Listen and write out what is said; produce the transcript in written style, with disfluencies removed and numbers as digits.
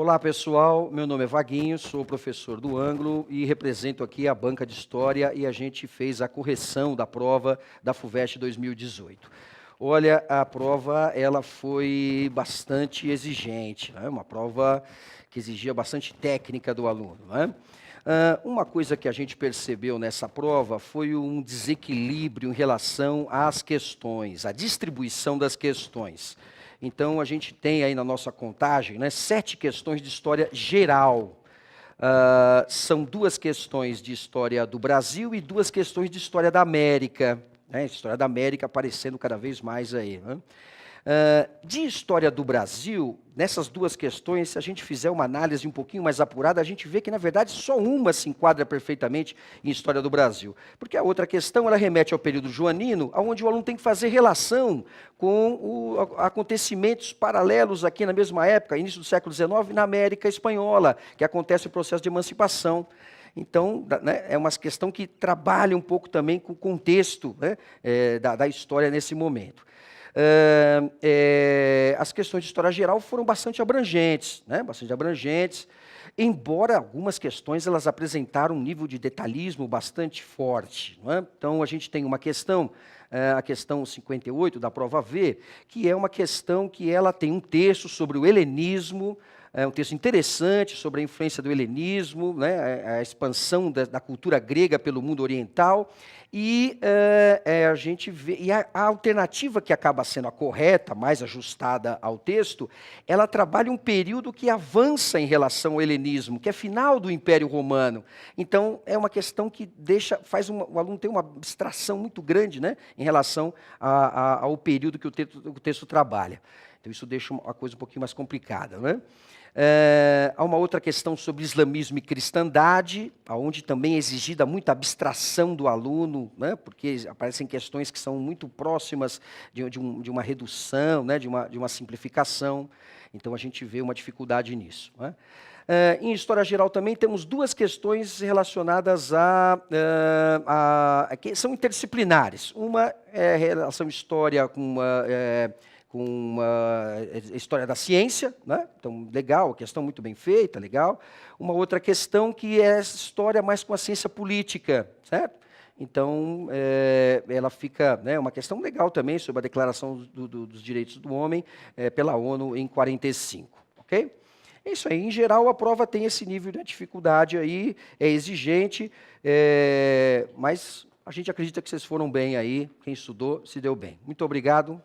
Olá, pessoal. Meu nome é Vaguinho, sou professor do Ângulo e represento aqui a banca de História e a gente fez a correção da prova da FUVEST 2018. Olha, a prova ela foi bastante exigente, né? Uma prova que exigia bastante técnica do aluno, né? Uma coisa que a gente percebeu nessa prova foi um desequilíbrio em relação às questões, a distribuição das questões. Então, a gente tem aí na nossa contagem, né, 7 questões de história geral. São 2 questões de história do Brasil e 2 questões de história da América. Né, história da América aparecendo cada vez mais aí. Né? De história do Brasil, nessas 2 questões, se a gente fizer uma análise um pouquinho mais apurada, a gente vê que, na verdade, só uma se enquadra perfeitamente em história do Brasil. Porque a outra questão, ela remete ao período joanino, onde o aluno tem que fazer relação com acontecimentos paralelos aqui na mesma época, início do século XIX, na América Espanhola, que acontece o processo de emancipação. Então, né, é uma questão que trabalha um pouco também com o contexto, né, da história nesse momento. As questões de história geral foram bastante abrangentes, né? Embora algumas questões elas apresentaram um nível de detalhismo bastante forte. Não é? Então, a gente tem uma questão, a questão 58 da prova V, que é uma questão que ela tem um texto sobre o helenismo, um texto interessante sobre a influência do helenismo, né, a expansão da cultura grega pelo mundo oriental, e a gente vê, e a alternativa que acaba sendo a correta, mais ajustada ao texto, ela trabalha um período que avança em relação ao helenismo, que é final do Império Romano. Então, é uma questão que faz o aluno ter uma abstração muito grande, né, em relação ao período que o texto trabalha. Então, isso deixa a coisa um pouquinho mais complicada, né? Há uma outra questão sobre islamismo e cristandade, onde também é exigida muita abstração do aluno, né, porque aparecem questões que são muito próximas de uma redução, né, de uma simplificação. Então, a gente vê uma dificuldade nisso. Né? Em História Geral também temos 2 questões relacionadas que são interdisciplinares. Uma é relação história com a história da ciência, né? Então, legal, questão muito bem feita, legal. Uma outra questão que é história mais com a ciência política, certo? Então, ela fica, né, uma questão legal também sobre a Declaração dos Direitos do Homem pela ONU em 45, ok? É isso aí, em geral a prova tem esse nível de dificuldade aí, é exigente, mas a gente acredita que vocês foram bem aí, quem estudou se deu bem. Muito obrigado.